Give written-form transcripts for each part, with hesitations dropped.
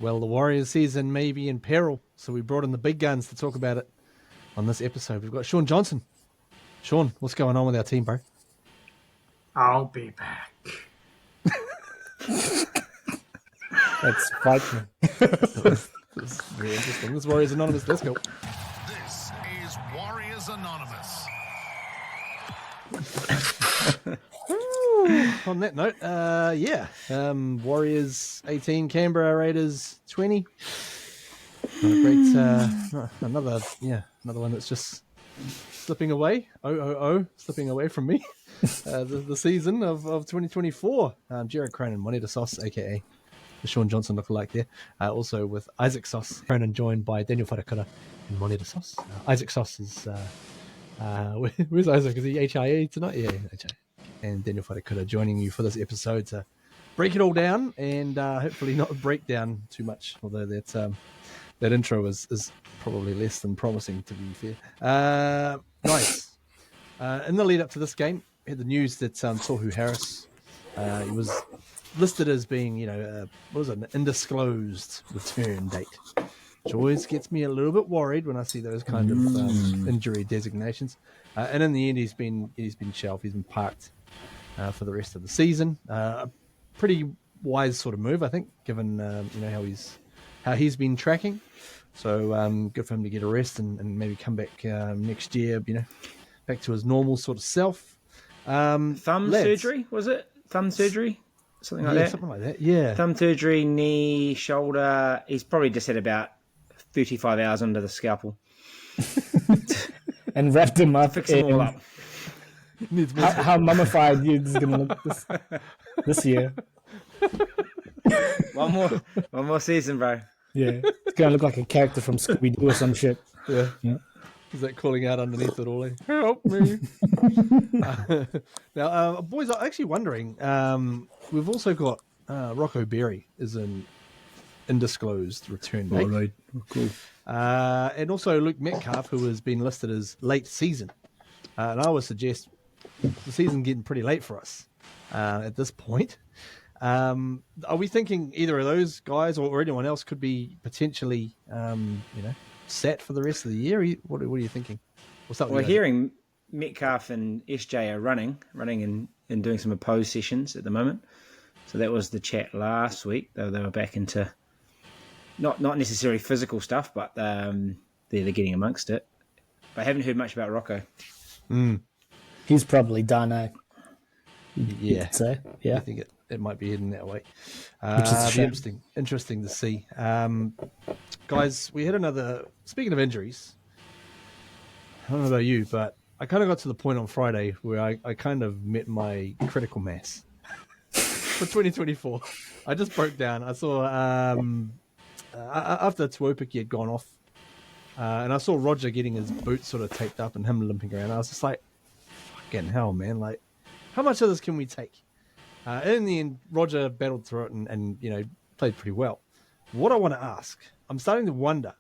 Well, the Warriors season may be in peril, so we brought in the big guns to talk about it on this episode. We've got Sean Johnson. Sean, what's going on with our team, bro? I'll be back. That's frightening. This is very interesting. This is Warriors Anonymous. Let's go. This is Warriors Anonymous. On that note, Warriors 18, Canberra Raiders 20. Another one that's just slipping away. Slipping away from me. The season of 2024. Jared Cronin, Moneta Sauce, aka the Sean Johnson lookalike there. Also with Isaac Sauce. Cronin joined by Daniel Wharakura and Moneta Sauce. Isaac Sauce is where's Isaac? Is he HIA tonight? Yeah, HIA. And Daniel Wharakura joining you for this episode to break it all down and hopefully not break down too much, although that intro is probably less than promising, to be fair. Nice. In the lead up to this game, we had the news that Tohu Harris, he was listed as being, an undisclosed return date, which always gets me a little bit worried when I see those kind of injury designations. And in the end, he's been shelved. He's been parked for the rest of the season. Pretty wise sort of move, I think, given how he's been tracking. So good for him to get a rest and maybe come back next year, back to his normal sort of self. Surgery, was it? Thumb surgery? Something like that? Something like that, yeah. Thumb surgery, knee, shoulder. He's probably just had about 35 hours under the scalpel. And wrapped him up. Fix them all up. How mummified is going to look this year. One more season, bro. Yeah, it's going to look like a character from Scooby-Doo or some shit. Yeah. Is that calling out underneath it all? Help me. Now, boys, I'm actually wondering, we've also got Rocco Berry is an undisclosed return date. All right. Cool. And also Luke Metcalf, who has been listed as late season. And I would suggest the season's getting pretty late for us at this point. Are we thinking either of those guys or anyone else could be potentially, set for the rest of the year? What are you thinking? We're hearing Metcalf and SJ are running and doing some opposed sessions at the moment. So that was the chat last week. They were back into not necessarily physical stuff, but they're getting amongst it. But I haven't heard much about Rocco. He's probably done. Yeah. So, yeah. I think it might be heading that way. Which is interesting to see. Guys, we had another... Speaking of injuries, I don't know about you, but I kind of got to the point on Friday where I kind of met my critical mass for 2024. I just broke down. I saw... after Tuopiki had gone off, and I saw Roger getting his boots sort of taped up and him limping around. I was just like, fucking hell, man. Like, how much of this can we take? In the end, Roger battled through it and played pretty well. What I want to ask, I'm starting to wonder,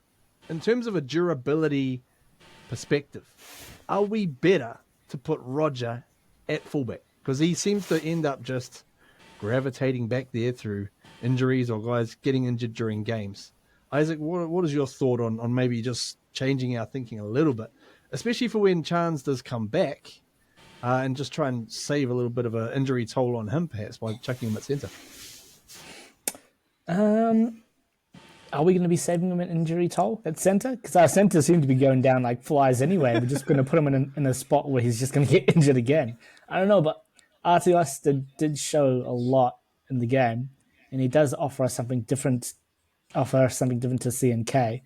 in terms of a durability perspective, are we better to put Roger at fullback? Because he seems to end up just gravitating back there through injuries or guys getting injured during games. Isaac, what is your thought on maybe just changing our thinking a little bit, especially for when Chance does come back, and just try and save a little bit of an injury toll on him, perhaps, by chucking him at centre? Are we going to be saving him an injury toll at centre? Because our centre seem to be going down like flies anyway. We're just going to put him in a spot where he's just going to get injured again. I don't know, but RTS did show a lot in the game, and he does offer us something different. To CNK.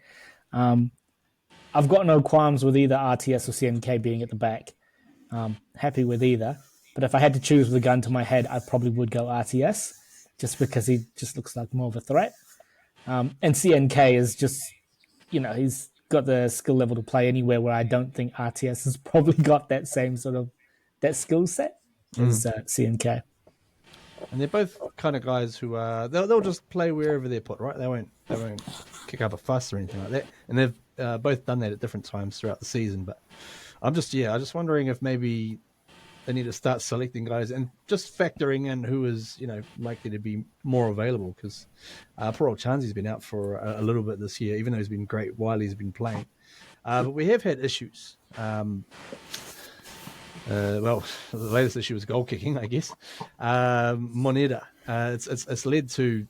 I've got no qualms with either RTS or CNK being at the back. Happy with either. But if I had to choose with a gun to my head, I probably would go RTS, just because he just looks like more of a threat. And CNK is just, he's got the skill level to play anywhere where I don't think RTS has probably got that same sort of that skill set as CNK. And they're both kind of guys who they'll just play wherever they're put, right? They won't kick up a fuss or anything like that. And they've both done that at different times throughout the season. But I'm just wondering if maybe they need to start selecting guys and just factoring in who is, likely to be more available, because poor old Chanzi's been out for a little bit this year, even though he's been great while he's been playing. But we have had issues. Well, the latest issue was goal kicking, I guess. Moneda. It's led to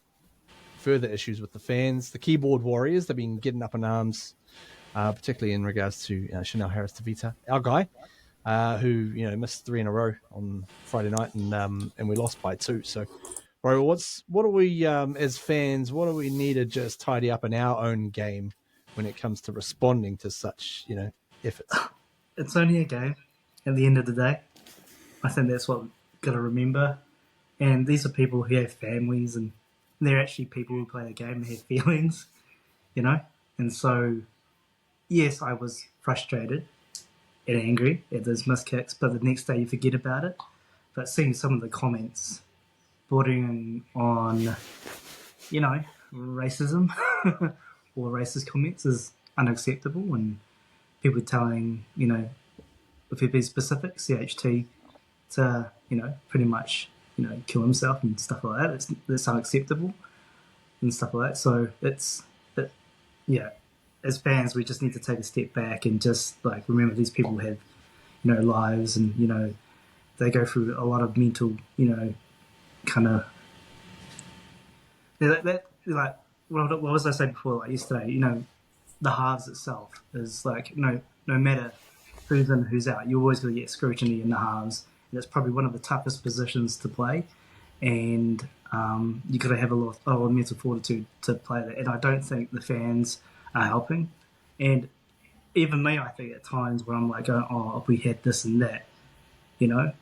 further issues with the fans. The keyboard warriors, they've been getting up in arms, particularly in regards to Chanel Harris-Tavita, our guy, who missed 3 in a row on Friday night, and we lost by 2. So, bro, what do we as fans? What do we need to just tidy up in our own game when it comes to responding to such efforts? It's only a game. At the end of the day, I think that's what we've got to remember. And these are people who have families, and they're actually people who play the game and have feelings, And so, yes, I was frustrated and angry at those missed kicks, but the next day you forget about it. But seeing some of the comments bordering on, racism or racist comments is unacceptable, and people telling, if we be specific, CHT to, pretty much, kill himself and stuff like that. That's unacceptable and stuff like that. So as fans, we just need to take a step back and just remember these people have, lives, and they go through a lot of mental, kind of what was I saying before? Yesterday, the halves itself is no matter who's in, who's out, you're always going to get scrutiny in the halves, and it's probably one of the toughest positions to play, and you've got to have a lot of mental fortitude to play that, and I don't think the fans are helping, and even me, I think at times when I'm if we had this and that, when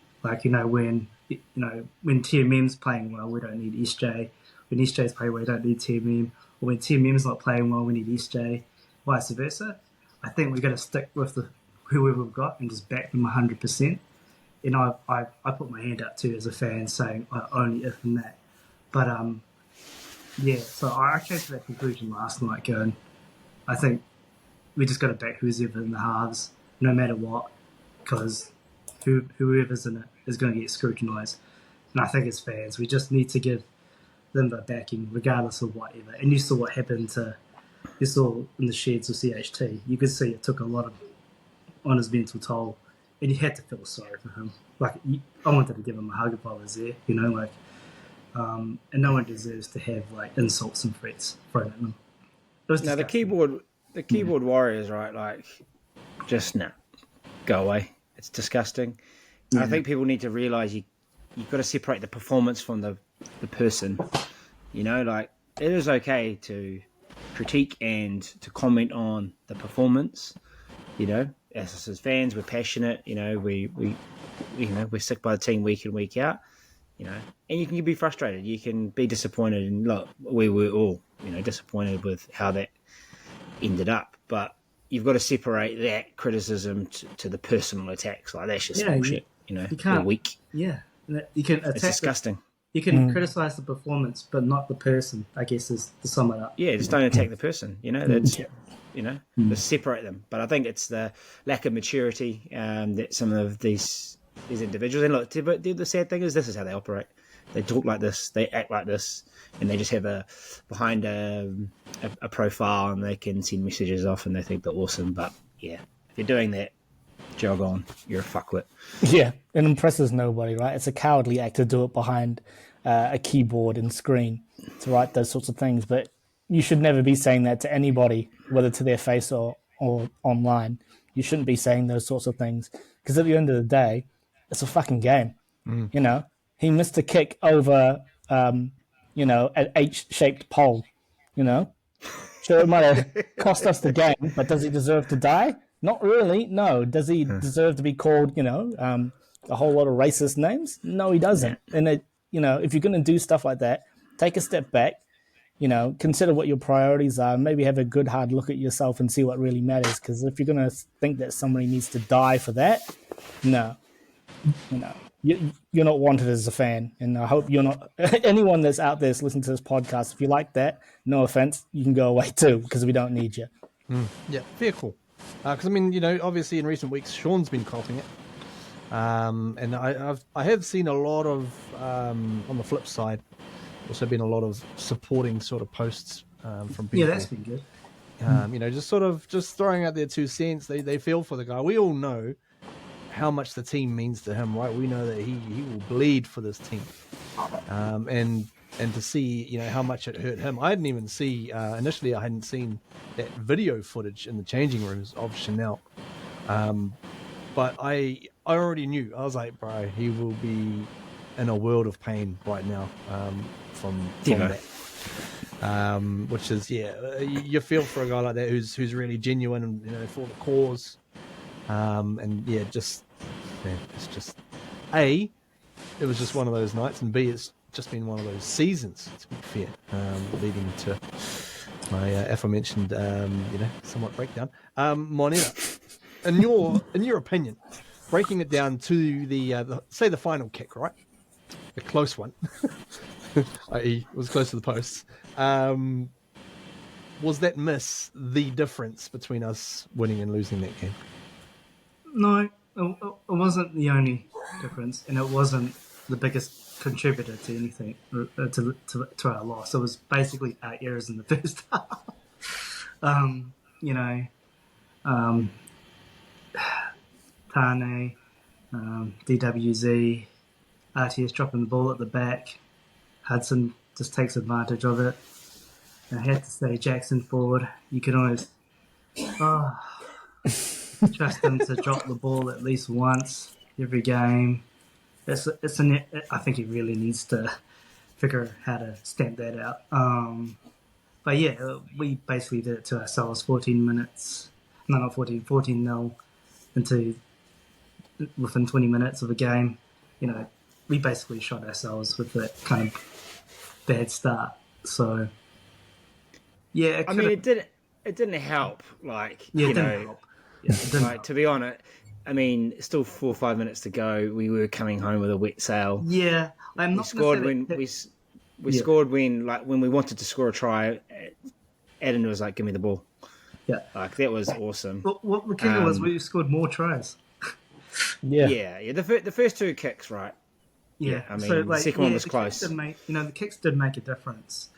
TMM's playing well, we don't need SJ, when SJ's playing well, we don't need TMM, or when TMM's not playing well, we need SJ, vice versa. I think we've got to stick with whoever we've got and just back them 100%. And I put my hand up too as a fan, saying only if and that. But so I came to that conclusion last night, going, I think we just got to back who's ever in the halves, no matter what, because whoever's in it is going to get scrutinised. And I think as fans, we just need to give them the backing, regardless of whatever. And you saw what happened you saw in the sheds with CHT. You could see it took a lot on his mental toll, and you had to feel sorry for him. I wanted to give him a hug if I was there, and no one deserves to have insults and threats thrown at them. Now the keyboard warriors, right? Just go away. It's disgusting. Yeah. I think people need to realise you've got to separate the performance from the person. It is okay to critique and to comment on the performance. As fans, we're passionate. We're sick by the team week in, week out. And you can be frustrated. You can be disappointed. And look, we were all, disappointed with how that ended up. But you've got to separate that criticism to the personal attacks. That's just bullshit. You can't. You're weak. Yeah, you can attack. It's disgusting. You can criticise the performance, but not the person, I guess, is to sum it up. Yeah, just don't attack the person. That's just separate them. But I think it's the lack of maturity that some of these individuals. And look, the sad thing is, this is how they operate. They talk like this, they act like this, and they just have behind a profile, and they can send messages off, and they think they're awesome. But yeah, if you're doing that, jog on. You're a fuckwit. Yeah, it impresses nobody, right? It's a cowardly act to do it behind a keyboard and screen to write those sorts of things. But you should never be saying that to anybody, whether to their face or online. You shouldn't be saying those sorts of things, because at the end of the day, it's a fucking game. He missed a kick over, an H-shaped pole. Sure, it might have cost us the game, but does he deserve to die? Not really, no. Does he deserve to be called, a whole lot of racist names? No, he doesn't. And, if you're going to do stuff like that, take a step back, consider what your priorities are, maybe have a good hard look at yourself and see what really matters. Because if you're going to think that somebody needs to die for that, no. You're not wanted as a fan. And I hope you're not, anyone that's out there listening to this podcast, if you like that, no offense, you can go away too, because we don't need you. Yeah, fair call. Because, obviously in recent weeks, Sean's been coughing it. And I have seen a lot of on the flip side, also been a lot of supporting sort of posts from people. Yeah, that's been good. Just throwing out their 2 cents. They feel for the guy. We all know how much the team means to him, right? We know that he will bleed for this team, and to see how much it hurt him. I didn't even see initially. I hadn't seen that video footage in the changing rooms of Chanel, but I already knew. I was like, bro, he will be in a world of pain right now from that. Which is you feel for a guy like that who's really genuine and for the cause, it's just it was just one of those nights, and B, it's just been one of those seasons, to be fair, leading to my aforementioned somewhat breakdown. Moneta, in your opinion, breaking it down to the final kick, right, the close one, i.e. was close to the posts. Was that miss the difference between us winning and losing that game? No, it wasn't the only difference, and it wasn't the biggest contributor to anything to our loss. It was basically our errors in the first half. Tane, DWZ, RTS dropping the ball at the back. Hudson just takes advantage of it. I had to say Jackson forward. You can always trust him to drop the ball at least once every game. I think he really needs to figure how to stamp that out. But yeah, we basically did it to ourselves. 14 0 into within 20 minutes of a game. We basically shot ourselves with that kind of bad start. So yeah, it didn't help. Like, it didn't help. Yeah, it didn't help. To be honest, still 4 or 5 minutes to go. We were coming home with a wet sail. Yeah, I'm not. We scored when we scored when we wanted to score a try. Adam was like, "Give me the ball." Yeah, like that was awesome. But what the kicker was, we scored more tries. Yeah. The first 2 kicks, right? Yeah, the second one was close. The kicks did make a difference,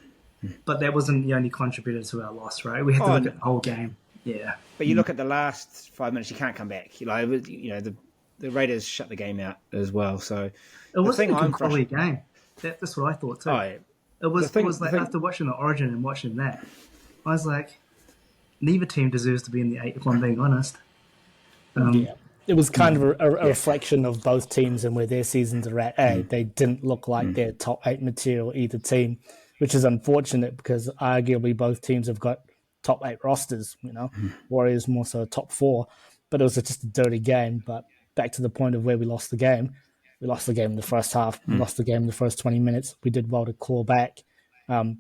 but that wasn't the only contributor to our loss, right? We had to look at the whole game. Yeah, but you look at the last 5 minutes, you can't come back. The Raiders shut the game out as well. So it wasn't a quality game. That's what I thought too. It was like after watching the Origin and watching that, I was like, neither team deserves to be in the 8. If I'm being honest. It was kind of a reflection of both teams and where their seasons are at. They didn't look like their top 8 material, either team, which is unfortunate because arguably both teams have got top 8 rosters, Warriors more so top 4, but it was just a dirty game. But back to the point of where we lost the game. We lost the game in the first half. We lost the game in the first 20 minutes. We did well to claw back.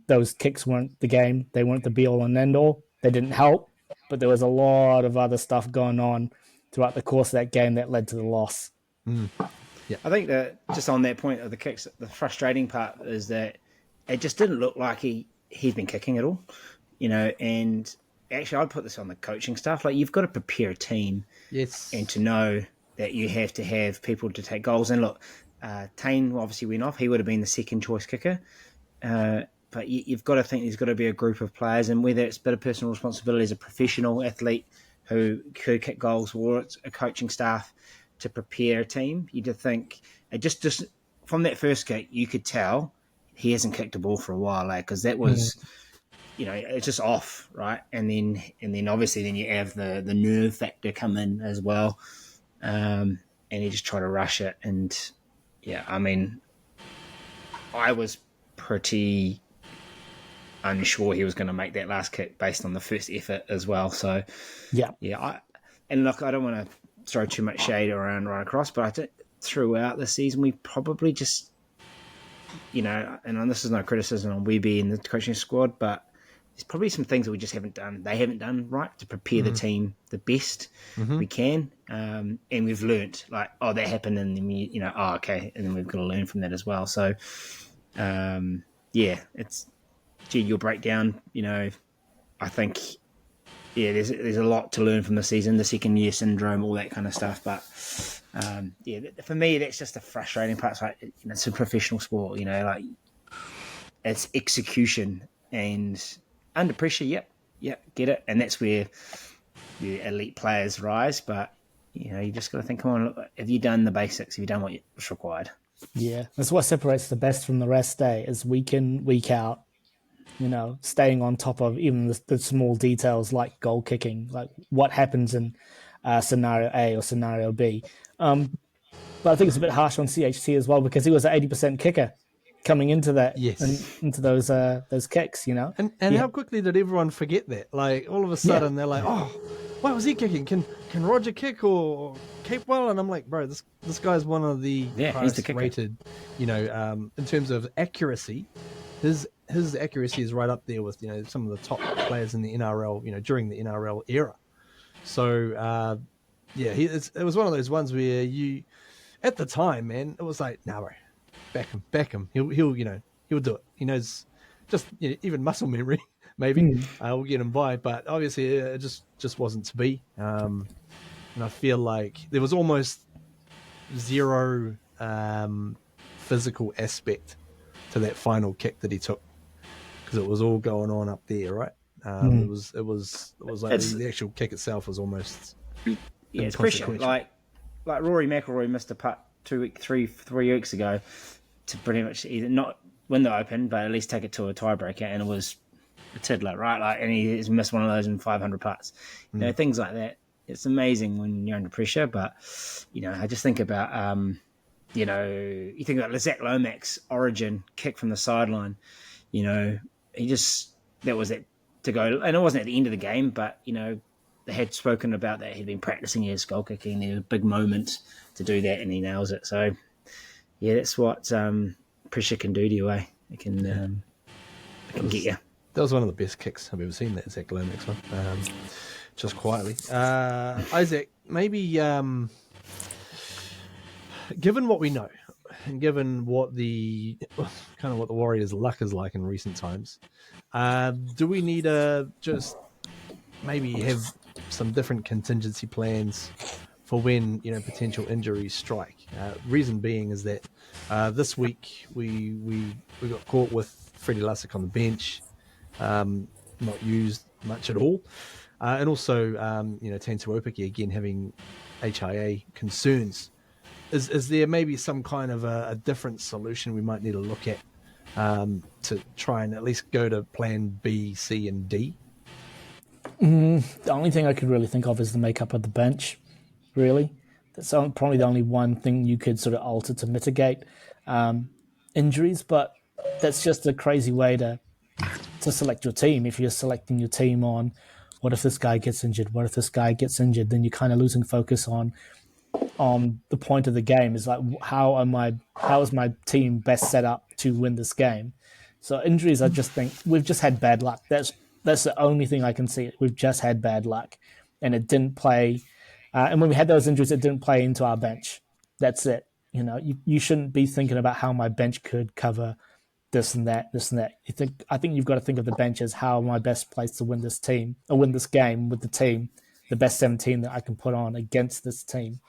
Those kicks weren't the game. They weren't the be-all and end-all. They didn't help, but there was a lot of other stuff going on throughout the course of that game that led to the loss. Yeah, I think that just on that point of the kicks, the frustrating part is that it just didn't look like he's been kicking at all, and actually I'd put this on the coaching staff. Like, you've got to prepare a team and to know that you have to have people to take goals. And look, Tane obviously went off. He would have been the second choice kicker. But you've got to think there's got to be a group of players, and whether it's a bit of personal responsibility as a professional athlete who could kick goals, or it's a coaching staff to prepare a team. You'd think it just from that first kick, you could tell he hasn't kicked a ball for a while, because that was, it's just off, right? And then obviously then you have the nerve factor come in as well, and he just tried to rush it, and I was pretty unsure he was going to make that last kick based on the first effort as well. So, I don't want to throw too much shade around right across, but I think throughout the season we probably just, and this is no criticism on Webby and the coaching squad, but there's probably some things that we just haven't done. They haven't done right to prepare the team the best we can, and we've learnt that happened, and then okay, and then we've got to learn from that as well. So, it's. Your breakdown, I think, there's a lot to learn from the season, the second year syndrome, all that kind of stuff. But For me, that's just the frustrating part. It's like, it's a professional sport, like it's execution and under pressure. Yep, get it, and that's where the elite players rise. But you just got to think, come on, look, have you done the basics? Have you done what's required? Yeah, that's what separates the best from the rest. Is week in, week out. Staying on top of even the small details like goal kicking, like what happens in scenario A or scenario B. But I think it's a bit harsh on CHT as well because he was an 80% kicker coming into that, Yes. into those kicks, And how quickly did everyone forget that? Like all of a sudden they're like, oh, why was he kicking? Can Roger kick or Capewell? And I'm like, bro, this guy's one of the highest rated, in terms of accuracy. His accuracy is right up there with some of the top players in the NRL, during the NRL era. So it was one of those ones where you, at the time, man, it was like, nah, bro, back him. He'll do it. He knows, just even muscle memory, maybe will get him by. But obviously, it just wasn't to be. And I feel like there was almost zero physical aspect to that final kick that he took, because it was all going on up there, right? It was like the actual kick itself was almost it's pressure. Like Rory McIlroy missed a putt 3 weeks ago to pretty much either not win the Open, but at least take it to a tiebreaker, and it was a tiddler, right? Like, and he's missed one of those in 500 putts. Things like that. It's amazing when you're under pressure, but I just think about you think about Zach Lomax's origin kick from the sideline. That was it to go, and it wasn't at the end of the game, but they had spoken about that. He'd been practicing his goal kicking. There was a big moment to do that, and he nails it. So, that's what pressure can do to you, eh? It can get you. That was one of the best kicks I've ever seen, that Zach Lomax one. Just quietly. Isaac, maybe given what we know, and given what the Warriors' luck is like in recent times, do we need to just maybe have some different contingency plans for when potential injuries strike? Reason being is that this week we got caught with Freddie Lussick on the bench, not used much at all, and also Taintu Opiki again having HIA concerns. Is there maybe some kind of a different solution we might need to look at to try and at least go to plan B, C, and D? The only thing I could really think of is the makeup of the bench, really. That's probably the only one thing you could sort of alter to mitigate injuries, but that's just a crazy way to select your team. If you're selecting your team on what if this guy gets injured, then you're kind of losing focus on the point of the game. Is like, how is my team best set up to win this game? So injuries, I just think we've just had bad luck. That's the only thing I can see. We've just had bad luck, and it didn't play. And when we had those injuries, it didn't play into our bench. That's it. You shouldn't be thinking about how my bench could cover this and that. I think you've got to think of the bench as how am I best placed to win this team or win this game with the team, the best 17 that I can put on against this team.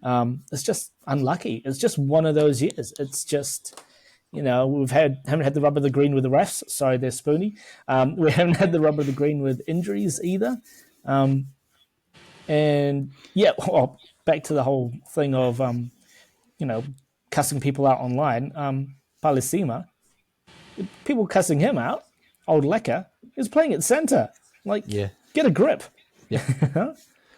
It's just unlucky. It's just one of those years. It's just, we haven't had the rub of the green with the refs. Sorry, they're spoony. We haven't had the rub of the green with injuries either. Back to the whole thing of, cussing people out online. Palisima, people cussing him out. Old Lecker is playing at centre. Get a grip. Yeah.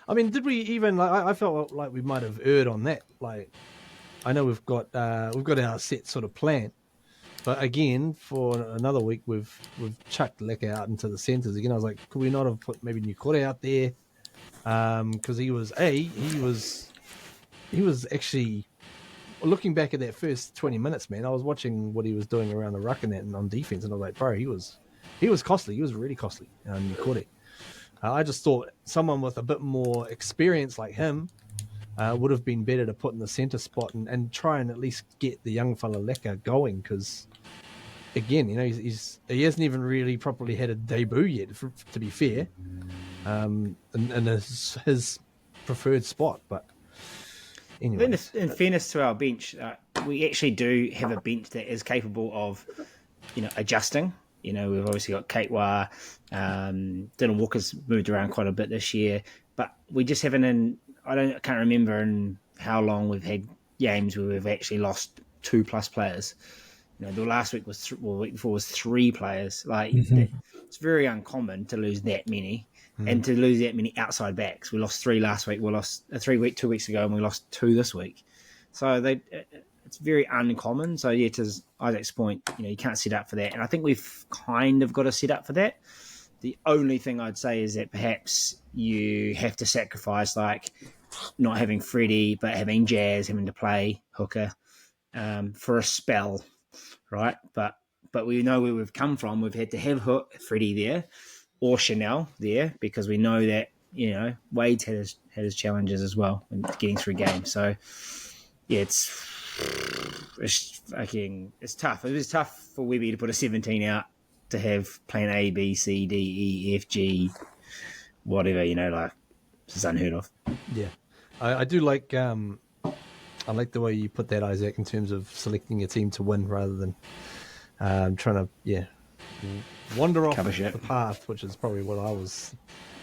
I mean, did we even I felt like we might have erred on that. Like, I know we've got our set sort of plan, but again, for another week we've chucked Lecker out into the centres again. I was like, could we not have put maybe Nikore out there? Because he was actually, looking back at that first 20 minutes, man. I was watching what he was doing around the ruck and that, and on defense, and I was like, bro, he was costly. He was really costly. Nikore. I just thought someone with a bit more experience like him would have been better to put in the centre spot and try and at least get the young fella Lecker going, because again, he hasn't even really properly had a debut yet, to be fair, in his preferred spot. But Anyway, In fairness to our bench, we actually do have a bench that is capable of, adjusting. We've obviously got Kate Wah, Dylan Walker's moved around quite a bit this year, but we just haven't. I can't remember in how long we've had games where we've actually lost 2+ players. The last week was the week before was 3 players. It's very uncommon to lose that many, and to lose that many outside backs. We lost 3 last week. We lost 2 weeks ago, and we lost 2 this week. So it's very uncommon. So yeah, to Isaac's point, you can't set up for that, and I think we've kind of got to set up for that. The only thing I'd say is that perhaps you have to sacrifice not having Freddie, but having Jazz having to play hooker for a spell. Right, but we know where we've come from. We've had to have Freddie there or Chanel there because we know that Wade's had his challenges as well in getting through games. So yeah, it's tough. It was tough for Webby to put a 17 out to have plan A, B, C, D, E, F, G, whatever. It's unheard of. Yeah, I do like. I like the way you put that, Isaac, in terms of selecting a team to win rather than trying to, wander off the path, which is probably what I was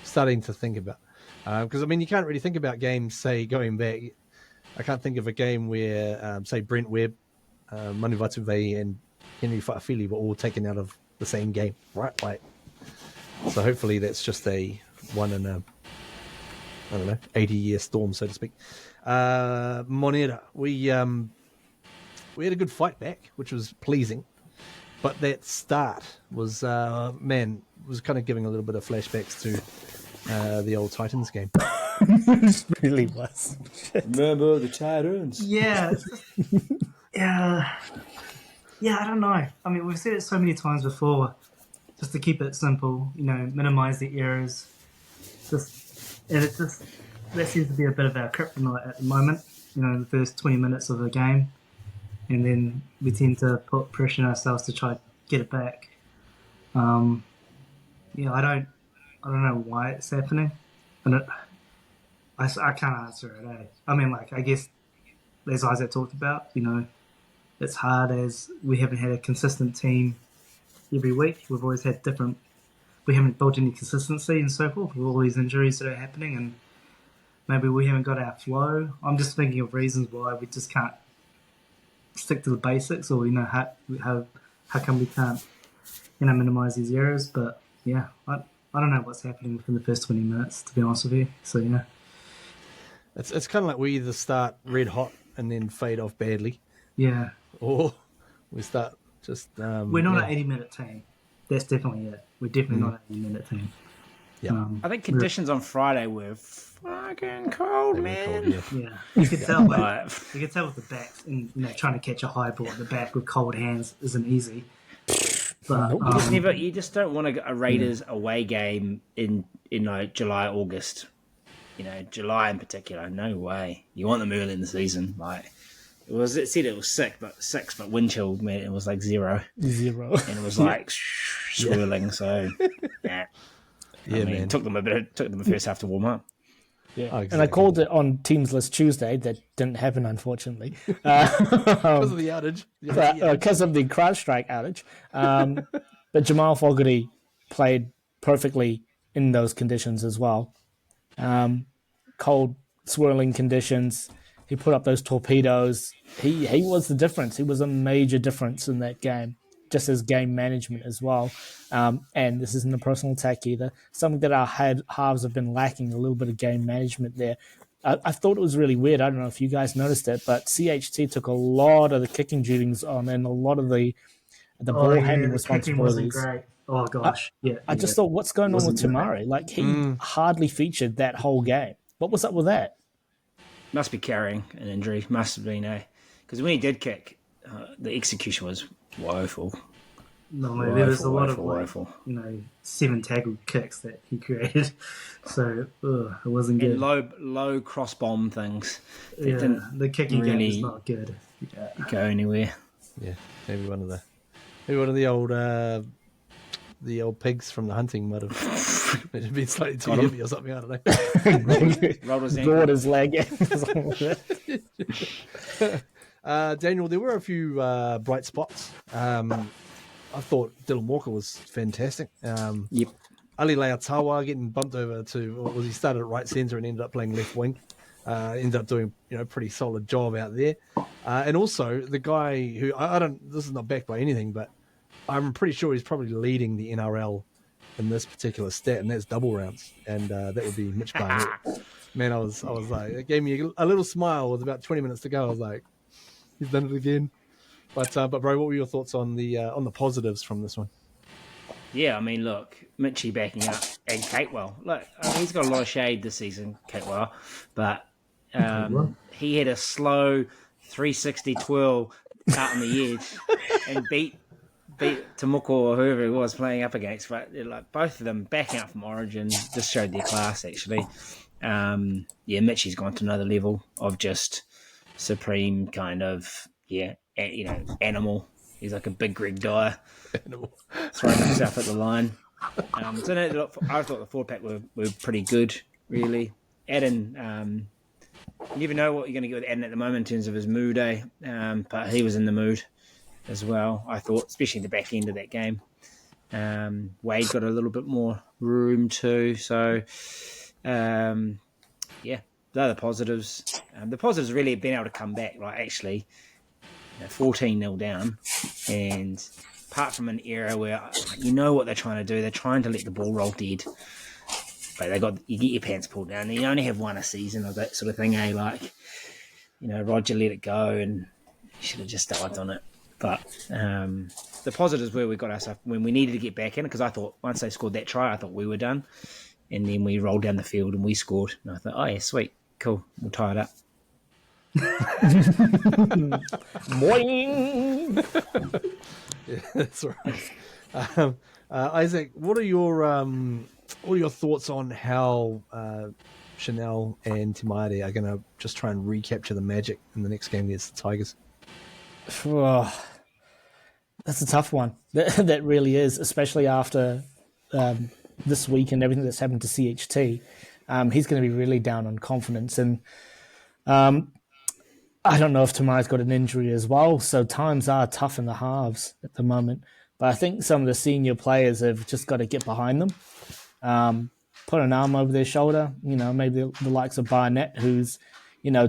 starting to think about. Because, you can't really think about games, say, going back. I can't think of a game where, say, Brent Webb, Manu Vatuvei, and Henry Fa'afili were all taken out of the same game, right? So hopefully that's just a one in a, 80-year storm, so to speak. Monera, we had a good fight back, which was pleasing, but that start was was kind of giving a little bit of flashbacks to the old Titans game. It really was. Remember the Titans? Yeah. I don't know. We've said it so many times before. Just to keep it simple, minimize the errors. That seems to be a bit of our kryptonite at the moment. The first 20 minutes of the game, and then we tend to put pressure on ourselves to try to get it back. I don't know why it's happening, and I can't answer it. I guess as Isaac talked about, it's hard as we haven't had a consistent team every week. We've always had different. We haven't built any consistency and so forth with all these injuries that are happening, and maybe we haven't got our flow. I'm just thinking of reasons why we just can't stick to the basics, or how come we can't minimize these errors. But yeah, I don't know what's happening within the first 20 minutes, to be honest with you. So yeah, it's kind of like we either start red hot and then fade off badly, yeah, or we start just. We're not an 80-minute team. That's definitely it. We're definitely not an 80-minute team. Yeah, I think conditions on Friday were fucking cold, man. Yeah, you could tell. You could tell with the backs, and trying to catch a high ball at the back with cold hands isn't easy. But you just don't want to get a Raiders away game in July, August. July in particular. No way. You want them early in the season. It said it was 6, but wind chill, man, it was 0. And it was swirling. So yeah. Man. It took them a first half to warm up. Yeah, exactly. And I called it on Teams List Tuesday. That didn't happen, unfortunately. Because of the outage. Because of the CrowdStrike outage. But Jamal Fogarty played perfectly in those conditions as well. Cold, swirling conditions. He put up those torpedoes. He was the difference. He was a major difference in that game, just as game management as well. And this isn't a personal attack either. Something that our halves have been lacking, a little bit of game management there. I thought it was really weird. I don't know if you guys noticed it, but CHT took a lot of the kicking duties on and a lot of the ball handling responsibilities. Wasn't great. Oh gosh, yeah. I just thought, what's going on with Tamari? He hardly featured that whole game. What was up with that? Must be carrying an injury. Must have been because when he did kick, the execution was woeful. No, there was a lot of 7 tackle kicks that he created, so it wasn't good. And low cross bomb things. Yeah, the kicking game is not good. Go anywhere. Yeah, maybe one of the old pigs from the hunting might have been slightly too heavy or something. I don't know. Rolled his Brought his leg. Daniel, there were a few bright spots. I thought Dylan Walker was fantastic. Yep. Ali Leatawa getting bumped over to, he started at right centre and ended up playing left wing. Ended up doing a pretty solid job out there. And also the guy who, this is not backed by anything, but I'm pretty sure he's probably leading the NRL in this particular stat, and that's double rounds. And that would be Mitch Barnett. Man, I was like, it gave me a little smile with about 20 minutes to go. I was like, he's done it again. But bro, what were your thoughts on the positives from this one? Yeah, I mean, look, Mitchie backing up and Catewell. Look, he's got a lot of shade this season, Catewell, but he had a slow 360 twirl out on the edge and beat Tamuko or whoever he was playing up against. But like both of them backing up from Origin just showed their class, actually. Mitchie's gone to another level of just supreme kind of animal. He's like a big Greg Dyer, throwing himself at the line. I thought the forward pack were pretty good, really. Adden, you never know what you're going to get with Adden at the moment in terms of his mood, but he was in the mood as well, I thought, especially in the back end of that game. Wade got a little bit more room too, so they're the positives. The positives really have been able to come back, like actually 14-0 down, and apart from an era where you know what they're trying to do, they're trying to let the ball roll dead, but you get your pants pulled down, and you only have one a season of that sort of thing, Roger let it go and you should have just started on it. But the positives where we got ourselves when we needed to get back in, because I thought once they scored that try, I thought we were done, and then we rolled down the field and we scored, and I thought, oh yeah, sweet, cool, we'll tie it up. Boing! Yeah, that's right. Isaac, what are your thoughts on how Chanel and Timaide are going to just try and recapture the magic in the next game against the Tigers? That's a tough one. That really is, especially after this week and everything that's happened to CHT. He's going to be really down on confidence, and I don't know if Tamai's got an injury as well, so times are tough in the halves at the moment. But I think some of the senior players have just got to get behind them, put an arm over their shoulder, maybe the likes of Barnett, who's,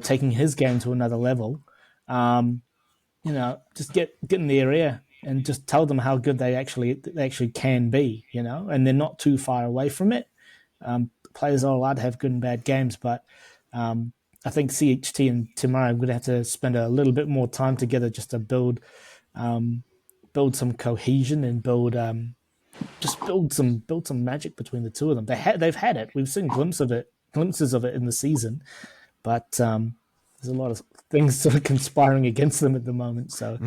taking his game to another level. Just get in their ear and just tell them how good they actually can be, and they're not too far away from it. Players are allowed to have good and bad games, but I think CHT and Timai are going to have to spend a little bit more time together just to build some cohesion and build some magic between the two of them. They've had it. We've seen glimpses of it in the season, but there's a lot of things sort of conspiring against them at the moment. So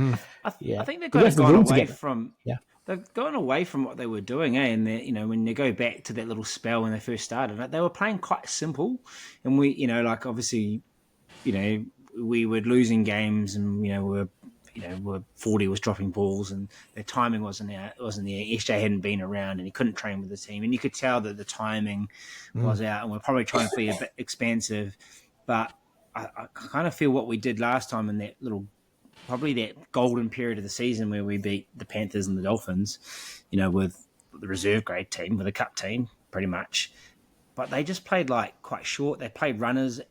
I think they've kind of gone away from. Yeah. They've gone away from what they were doing, and when they go back to that little spell when they first started, they were playing quite simple, and we, obviously, we were losing games, and we're 40 was dropping balls, and their timing wasn't there. SJ hadn't been around, and he couldn't train with the team, and you could tell that the timing was out, and we're probably trying to be a bit expansive, but I kind of feel what we did last time in that probably that golden period of the season where we beat the Panthers and the Dolphins, with the reserve grade team, with a cup team, pretty much. But they just played quite short. They played runners,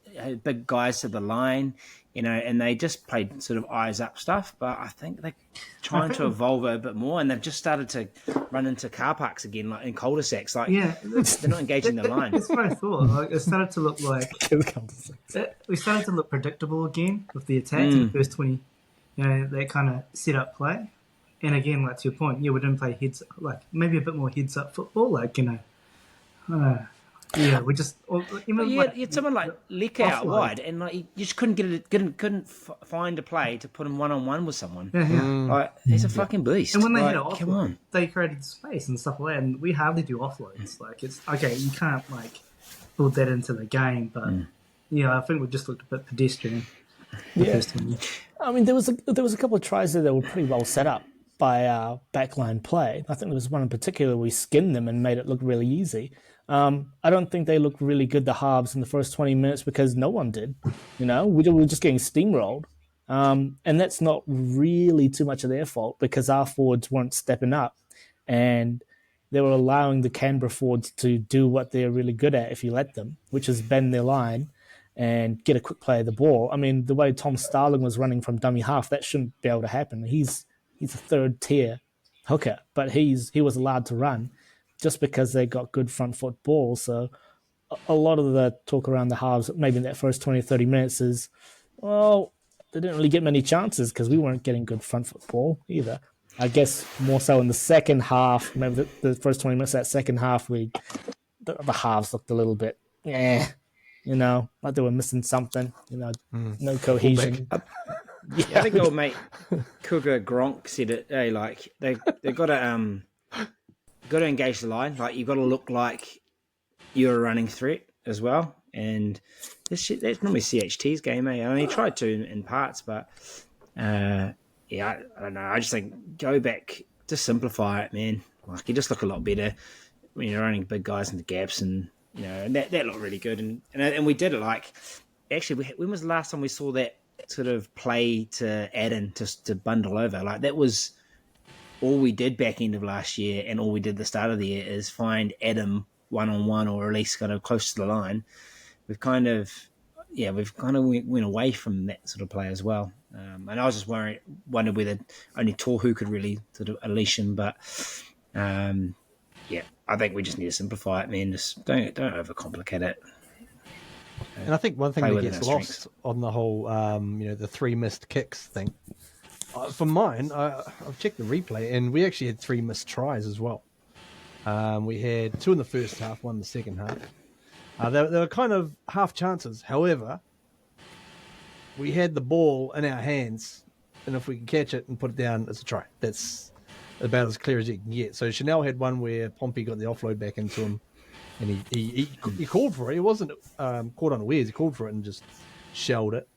big guys to the line, and they just played sort of eyes up stuff. But I think they're trying to evolve a bit more, and they've just started to run into car parks again, in cul-de-sacs. They're not engaging the line. That's what I thought. It started to look we started to look predictable again with the attacks in the first 20. That kind of set up play. And again, to your point, we didn't play maybe a bit more heads up football, we just you had someone like Leka out wide, and you just couldn't find a play to put him 1-on-1 with someone. He's a fucking beast. And when they had an offload, they created space and stuff like that, and we hardly do offloads. It's okay, you can't build that into the game, but I think we just looked a bit pedestrian. Yeah. I mean, there was a couple of tries there that were pretty well set up by our backline play. I think there was one in particular where we skinned them and made it look really easy. I don't think they looked really good, the halves, in the first 20 minutes because no one did. We were just getting steamrolled. And that's not really too much of their fault because our forwards weren't stepping up and they were allowing the Canberra forwards to do what they're really good at if you let them, which is bend their line and get a quick play of the ball. I mean, the way Tom Starling was running from dummy half, that shouldn't be able to happen. He's a third tier hooker, but he was allowed to run just because they got good front foot ball. So a lot of the talk around the halves, maybe in that first 20 or 30 minutes is, well, they didn't really get many chances because we weren't getting good front foot ball either. I guess more so in the second half, maybe the first 20 minutes of that second half, the halves looked a little bit, like they were missing something, no cohesion. I think old mate Cougar Gronk said it. Hey, like they got to engage the line. Like you've got to look like you're a running threat as well. And that's normally CHT's game, eh? I mean, he tried to in parts, but I don't know. I just think go back to simplify it, man. Like you just look a lot better when you're running big guys into gaps, and and that looked really good. And we did it like actually. When was the last time we saw that sort of play to add in to bundle over? Like that was all we did back end of last year, and all we did the start of the year is find Adam 1-on-1 or at least kind of close to the line. We've kind of went away from that sort of play as well. And I was just wondered whether only Tohu could really sort of unleash him. But I think we just need to simplify it, man. Just don't overcomplicate it. And I think one thing that gets lost on the whole, the 3 missed kicks thing. For mine, I've checked the replay, and we actually had 3 missed tries as well. We had 2 in the first half, 1 in the second half. They were kind of half chances. However, we had the ball in our hands, and if we can catch it and put it down, it's a try. That's about as clear as you can get. So Chanel had one where Pompey got the offload back into him, and he called for it. He wasn't caught unawares. He called for it and just shelled it.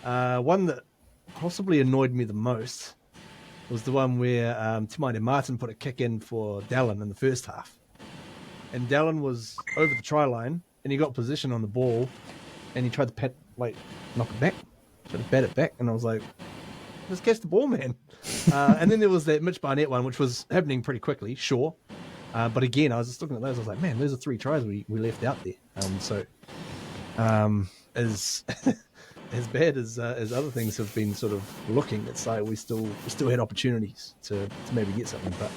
One that possibly annoyed me the most was the one where Timaine Martin put a kick in for Dallin in the first half. And Dallin was over the try line, and he got position on the ball, and he tried to knock it back, tried to bat it back, and I was like, just catch the ball, man. And then there was that Mitch Barnett one, which was happening pretty quickly, sure. But again, I was just looking at those, I was like, man, those are 3 tries we left out there. As bad as other things have been sort of looking, it's like we still had opportunities to maybe get something. But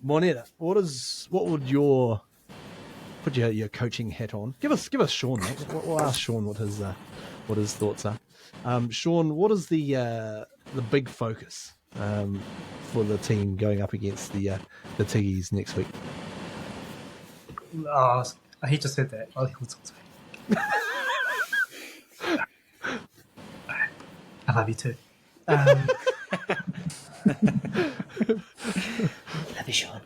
Moneta, what would your put your coaching hat on? Give us Sean, mate. We'll ask Sean what his thoughts are. Sean, what is the big focus for the team going up against the Tiggies next week? He just said that. He'll talk to me. I love you too. Love you, Sean.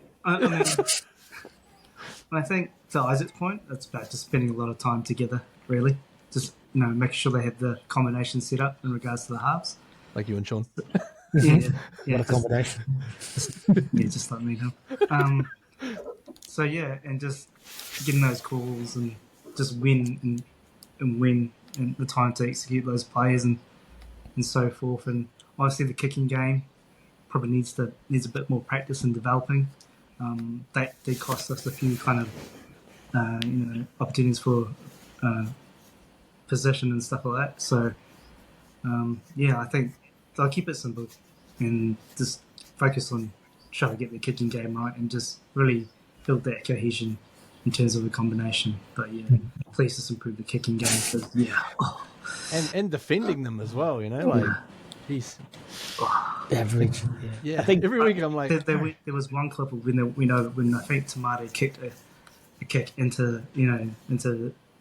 I think to Isaac's point, it's about just spending a lot of time together, really. Just making sure they have the combination set up in regards to the halves. Like you and Sean. Yeah. What a combination. Just like me now. And just getting those calls and just win and the time to execute those plays and so forth. And obviously the kicking game probably needs a bit more practice and developing. That did cost us a few kind of opportunities for possession and stuff like that. So I think they'll keep it simple and just focus on trying to get the kicking game right and just really build that cohesion in terms of the combination. But please just improve the kicking game. And defending them as well, he's average. Yeah, I think every week I'm like, there was one clip of when I think Tamati kicked a kick into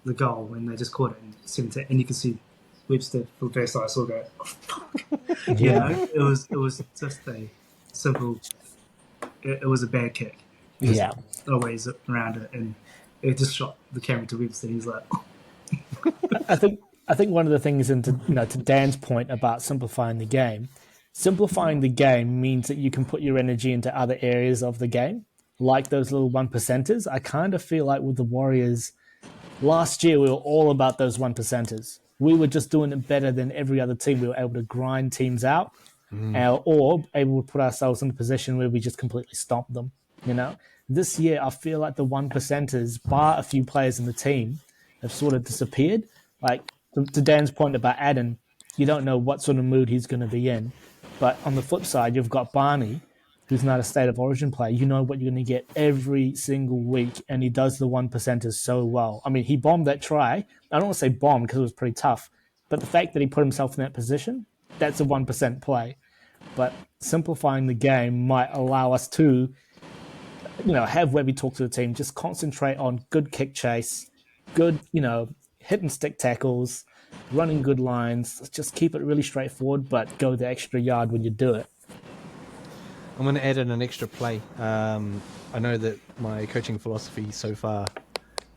the goal and they just caught it and sent it, and you can see Webster for the first time I saw go, oh, fuck. It was just a simple. It was a bad kick. Always around it, and it just shot the camera to Webster. He's like, oh. I think one of the things, to Dan's point about simplifying the game means that you can put your energy into other areas of the game. like those little 1%ers. I kind of feel like with the Warriors, last year we were all about those 1%ers. We were just doing it better than every other team. We were able to grind teams out or able to put ourselves in a position where we just completely stomp them, you know? This year, I feel like the 1%ers, bar a few players in the team, have sort of disappeared. Like, to Dan's point about Adam, you don't know what sort of mood he's going to be in. But on the flip side, you've got Barney, who's not a state of origin player. You know what you're going to get every single week, and he does the 1%ers so well. I mean, he bombed that try. I don't want to say bomb because it was pretty tough, but the fact that he put himself in that position, that's a 1% play. But simplifying the game might allow us to, have Webby talk to the team, just concentrate on good kick chase, good, hit and stick tackles, running good lines. Just keep it really straightforward, but go the extra yard when you do it. I'm going to add in an extra play. I know that my coaching philosophy so far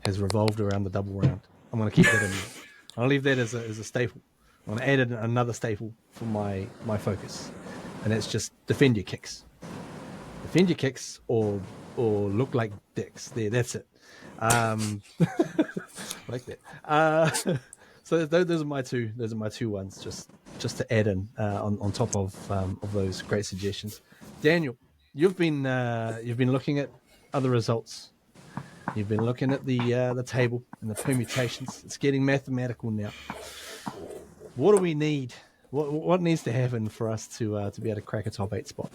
has revolved around the double round. I'm going to keep that in. I'll leave that as a staple. I'm going to add in another staple for my focus, and that's just defend your kicks. Defend your kicks or look like dicks. There, that's it. Like that. So those are my two. Those are my two ones. Just to add in on top of those great suggestions. Daniel, you've been looking at other results. You've been looking at the table and the permutations. It's getting mathematical now. What do we need? What needs to happen for us to be able to crack a top 8 spot?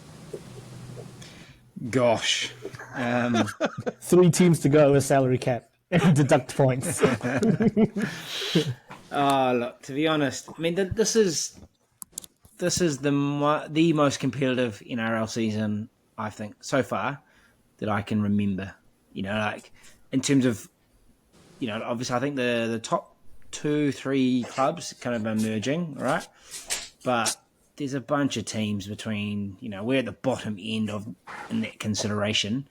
Gosh, 3 teams to go with salary cap and deduct points. Look, to be honest, I mean this is the most competitive NRL season I think so far that I can remember. Like in terms of, obviously I think the top 2-3 clubs kind of emerging, right? But there's a bunch of teams between, we're at the bottom end in that consideration,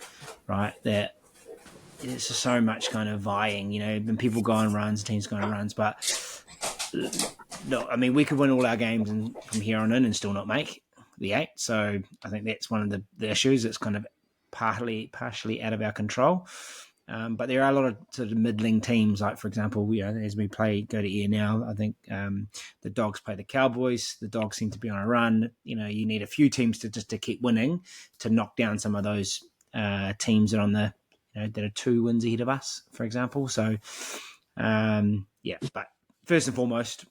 right? That there's just so much kind of vying, and people go on runs, teams go on runs, but no, I mean, we could win all our games from here on in and still not make the 8. So I think that's one of the issues that's kind of partially out of our control. But there are a lot of sort of middling teams, like, for example, as we go to air now, I think the Dogs play the Cowboys. The Dogs seem to be on a run. You need a few teams to keep winning to knock down some of those teams that are on the, that are 2 wins ahead of us, for example. So, but first and foremost,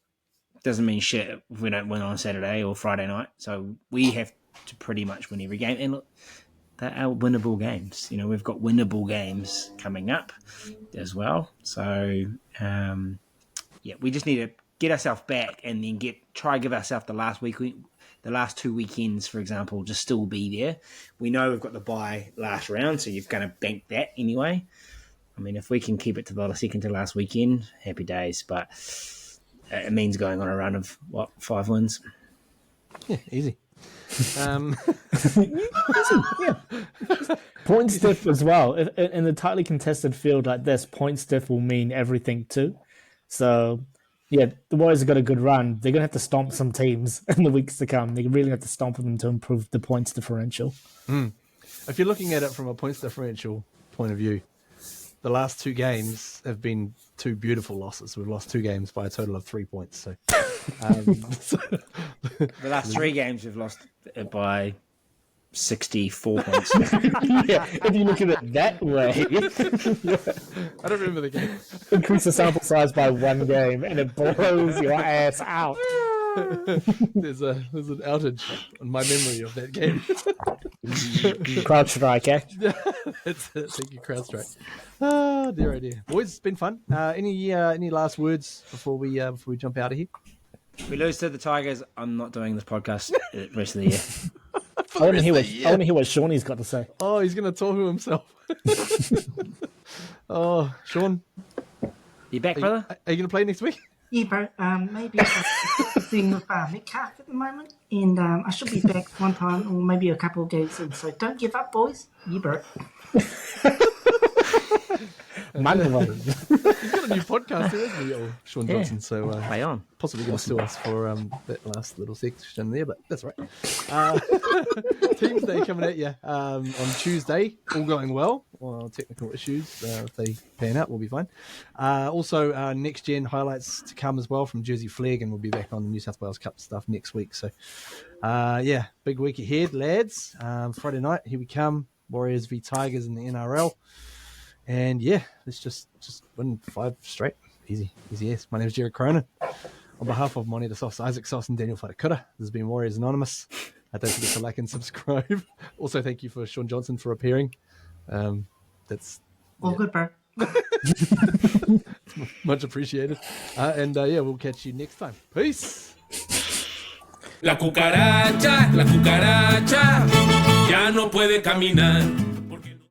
doesn't mean shit if we don't win on Saturday or Friday night. So we have to pretty much win every game. And look, they're our winnable games. We've got winnable games coming up as well. So, we just need to get ourselves back and then try give ourselves the last 2 weekends, for example, just still be there. We know we've got the bye last round, so you've kind of banked that anyway. I mean, if we can keep it to the second to last weekend, happy days. But it means going on a run of, 5 wins? Yeah, easy. Point stiff as well. In a tightly contested field like this, point stiff will mean everything too. So, the Warriors have got a good run. They're going to have to stomp some teams in the weeks to come. They really have to stomp them to improve the points differential. If you're looking at it from a points differential point of view, the last 2 games have been 2 beautiful losses. We've lost 2 games by a total of 3 points. So, the last 3 games we've lost by 64 points. If you look at it that way. I don't remember the game. Increase the sample size by 1 game and it blows your ass out. There's an outage on my memory of that game. Crowd strike, eh? Thank you, crowd strike. Oh dear. Boys, it's been fun. Any last words before we jump out of here? If we lose to the Tigers, I'm not doing this podcast the rest of the year. I want to hear what Shawnee's got to say. Oh, he's going to talk to himself. Oh, Sean. You back, brother? Are you going to play next week? Yeah, bro. Maybe I'm thing with Metcalf at the moment, and I should be back one time or maybe a couple of games in. So don't give up, boys. Yeah, bro. Monday. He's got a new podcast here, isn't he? Oh, Sean Johnson. So Play on. possibly going to sue us for that last little section there, but that's right. Teams Day coming at you on Tuesday. All going well. Well, technical issues, if they pan out, we'll be fine. Also, next gen highlights to come as well from Jersey Flag, and we'll be back on the New South Wales Cup stuff next week. So, big week ahead, lads. Friday night, here we come. Warriors v Tigers in the NRL. And let's just win 5 straight. Easy yes. My name is Jared Cronin. On behalf of Monty the Sauce, Isaac Sauce, and Daniel Wharekura, this has been Warriors Anonymous. Don't forget to like and subscribe. Also, thank you for Sean Johnson for appearing. That's All good, bro. much appreciated. We'll catch you next time. Peace. La cucaracha ya no puede caminar.